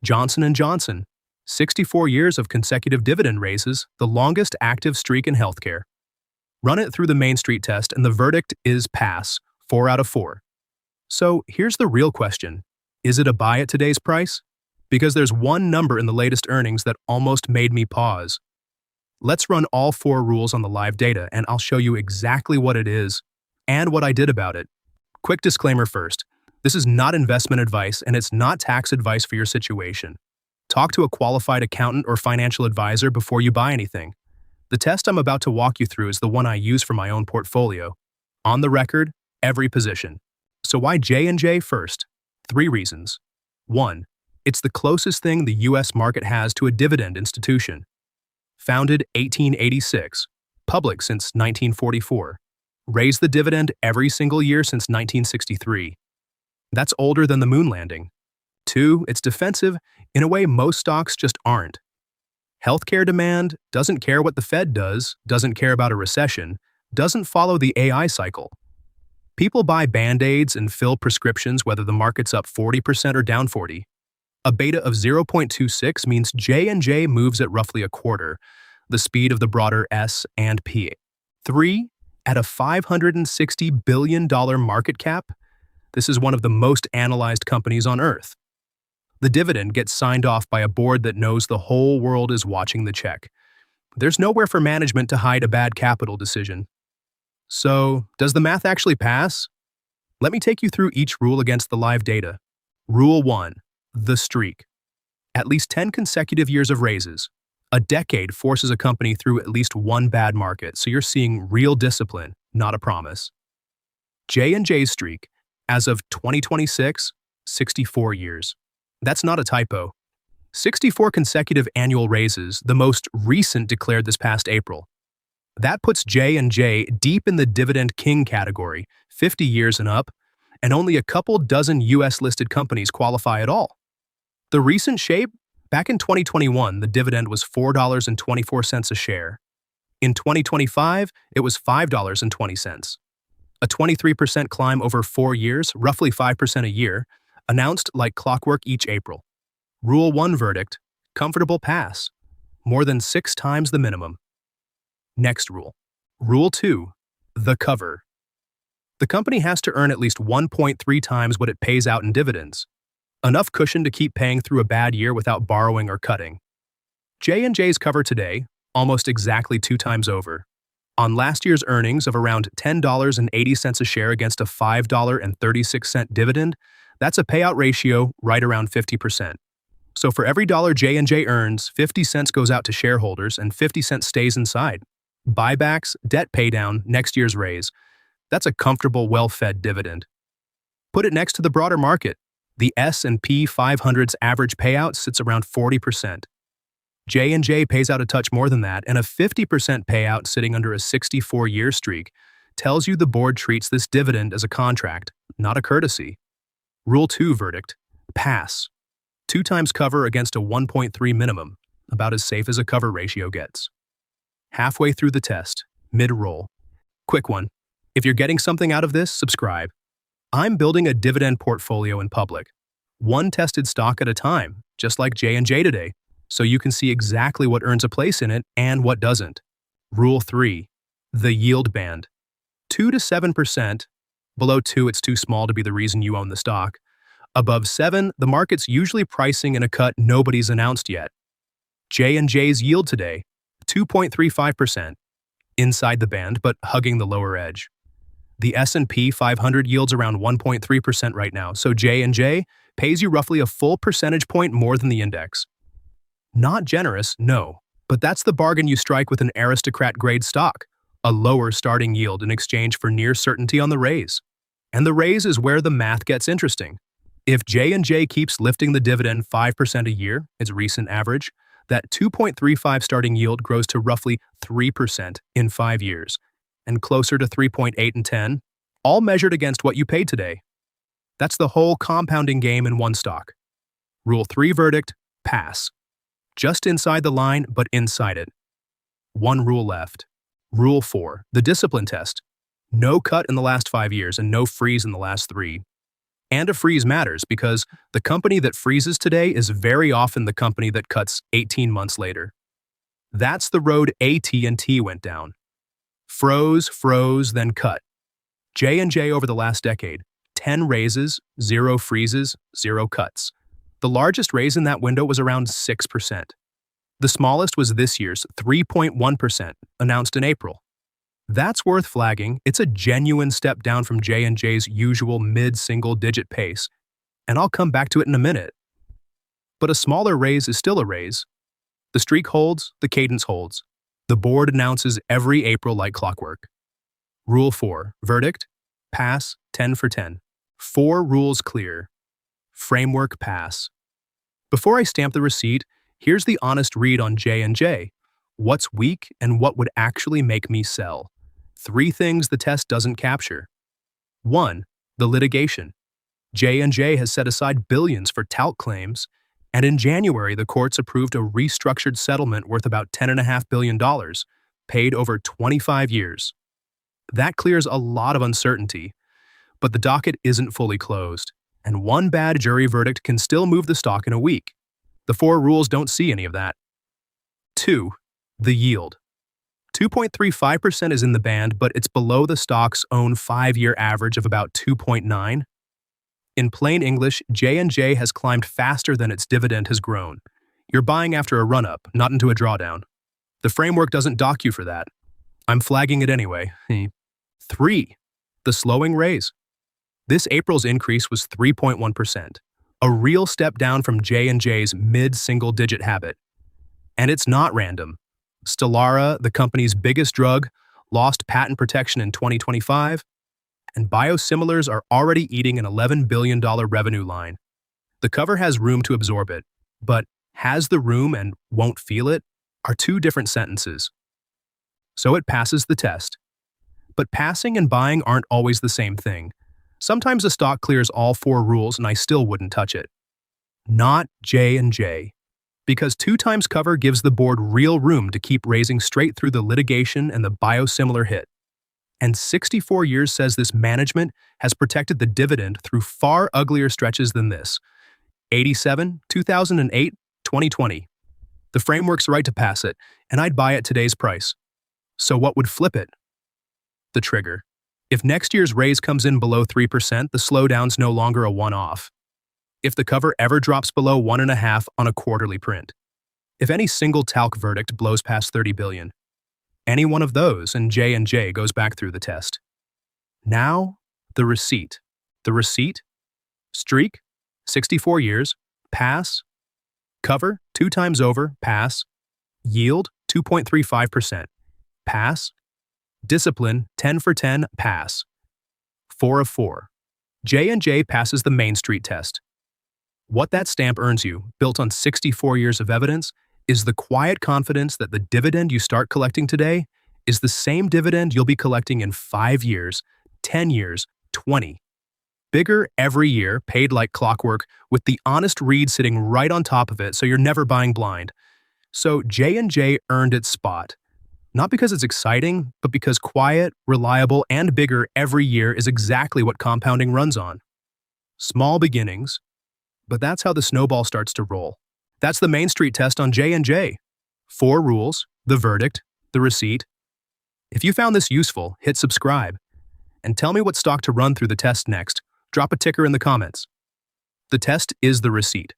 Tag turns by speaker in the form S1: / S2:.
S1: Johnson & Johnson, 64 years of consecutive dividend raises, the longest active streak in healthcare. Run it through the Main Street test and the verdict is pass, 4 out of 4. So here's the real question. Is it a buy at today's price? Because there's one number in the latest earnings that almost made me pause. Let's run all 4 rules on the live data and I'll show you exactly what it is and what I did about it. Quick disclaimer first. This is not investment advice and it's not tax advice for your situation. Talk to a qualified accountant or financial advisor before you buy anything. The test I'm about to walk you through is the one I use for my own portfolio. On the record, every position. So why JNJ first? 3 reasons. 1. It's the closest thing the US market has to a dividend institution. Founded 1886, public since 1944. Raised the dividend every single year since 1963. That's older than the moon landing. 2, it's defensive in a way most stocks just aren't. Healthcare demand doesn't care what the Fed does, doesn't care about a recession, doesn't follow the AI cycle. People buy Band-Aids and fill prescriptions whether the market's up 40% or down 40%. A beta of 0.26 means J&J moves at roughly a quarter, the speed of the broader S&P. 3, at a $560 billion market cap, this is one of the most analyzed companies on Earth. The dividend gets signed off by a board that knows the whole world is watching the check. There's nowhere for management to hide a bad capital decision. So, does the math actually pass? Let me take you through each rule against the live data. Rule 1. The streak. At least 10 consecutive years of raises. A decade forces a company through at least one bad market, so you're seeing real discipline, not a promise. J&J's streak, as of 2026, 64 years. That's not a typo. 64 consecutive annual raises, the most recent declared this past April. That puts J&J deep in the dividend king category, 50 years and up, and only a couple dozen US-listed companies qualify at all. The recent shape? Back in 2021, the dividend was $4.24 a share. In 2025, it was $5.20. A 23% climb over 4 years, roughly 5% a year, announced like clockwork each April. Rule 1 verdict, comfortable pass. More than 6 times the minimum. Next rule. Rule 2, the cover. The company has to earn at least 1.3 times what it pays out in dividends. Enough cushion to keep paying through a bad year without borrowing or cutting. J&J's cover today, almost exactly 2 times over. On last year's earnings of around $10.80 a share against a $5.36 dividend, that's a payout ratio right around 50%. So for every dollar J&J earns, 50 cents goes out to shareholders and 50 cents stays inside. Buybacks, debt paydown, next year's raise. That's a comfortable, well-fed dividend. Put it next to the broader market. The S&P 500's average payout sits around 40%. J&J pays out a touch more than that, and a 50% payout sitting under a 64-year streak tells you the board treats this dividend as a contract, not a courtesy. Rule 2 verdict, pass. 2 times cover against a 1.3 minimum, about as safe as a cover ratio gets. Halfway through the test, mid-roll. Quick one. If you're getting something out of this, subscribe. I'm building a dividend portfolio in public. One tested stock at a time, just like J&J today, so you can see exactly what earns a place in it and what doesn't. Rule 3. The yield band. 2 to 7%. Below 2, it's too small to be the reason you own the stock. Above 7, the market's usually pricing in a cut nobody's announced yet. J&J's yield today, 2.35%. Inside the band, but hugging the lower edge. The S&P 500 yields around 1.3% right now, so J&J pays you roughly a full percentage point more than the index. Not generous, no, but that's the bargain you strike with an aristocrat-grade stock, a lower starting yield in exchange for near certainty on the raise. And the raise is where the math gets interesting. If J&J keeps lifting the dividend 5% a year, its recent average, that 2.35 starting yield grows to roughly 3% in 5 years, and closer to 3.8 and 10, all measured against what you paid today. That's the whole compounding game in one stock. Rule 3 verdict, pass. Just inside the line, but inside it. One rule left. Rule 4, the discipline test. No cut in the last 5 years and no freeze in the last 3. And a freeze matters because the company that freezes today is very often the company that cuts 18 months later. That's the road AT&T went down. Froze, then cut. J&J over the last decade, 10 raises, 0 freezes, 0 cuts. The largest raise in that window was around 6%. The smallest was this year's 3.1%, announced in April. That's worth flagging. It's a genuine step down from J&J's usual mid-single-digit pace, and I'll come back to it in a minute. But a smaller raise is still a raise. The streak holds, the cadence holds. The board announces every April like clockwork. Rule 4, verdict, pass, 10 for 10. 4 rules clear. Framework pass. Before I stamp the receipt, here's the honest read on J&J. What's weak and what would actually make me sell? 3 things the test doesn't capture. 1. The litigation. J&J has set aside billions for talc claims, and in January the courts approved a restructured settlement worth about $10.5 billion, paid over 25 years. That clears a lot of uncertainty, but the docket isn't fully closed, and one bad jury verdict can still move the stock in a week. The 4 rules don't see any of that. 2. The yield. 2.35% is in the band, but it's below the stock's own 5-year average of about 2.9. In plain English, J&J has climbed faster than its dividend has grown. You're buying after a run-up, not into a drawdown. The framework doesn't dock you for that. I'm flagging it anyway. 3. The slowing raise. This April's increase was 3.1%, a real step down from J&J's mid-single-digit habit. And it's not random. Stelara, the company's biggest drug, lost patent protection in 2025, and biosimilars are already eating an $11 billion revenue line. The cover has room to absorb it, but has the room and won't feel it are 2 different sentences. So it passes the test. But passing and buying aren't always the same thing. Sometimes a stock clears all 4 rules and I still wouldn't touch it. Not J&J. Because 2 times cover gives the board real room to keep raising straight through the litigation and the biosimilar hit. And 64 years says this management has protected the dividend through far uglier stretches than this. 87, 2008, 2020. The framework's right to pass it, and I'd buy at today's price. So what would flip it? The trigger. If next year's raise comes in below 3%, the slowdown's no longer a one-off. If the cover ever drops below 1.5 on a quarterly print. If any single talc verdict blows past 30 billion. Any one of those and J&J goes back through the test. Now, the receipt. The receipt? Streak, 64 years, pass. Cover, 2 times over, pass. Yield, 2.35%, pass. Discipline, 10 for 10, pass. 4 of 4. J&J passes the Main Street test. What that stamp earns you, built on 64 years of evidence, is the quiet confidence that the dividend you start collecting today is the same dividend you'll be collecting in 5 years, 10 years, 20. Bigger every year, paid like clockwork, with the honest read sitting right on top of it so you're never buying blind. So J&J earned its spot. Not because it's exciting, but because quiet, reliable, and bigger every year is exactly what compounding runs on. Small beginnings, but that's how the snowball starts to roll. That's the Main Street test on J&J. 4 rules, the verdict, the receipt. If you found this useful, hit subscribe. And tell me what stock to run through the test next. Drop a ticker in the comments. The test is the receipt.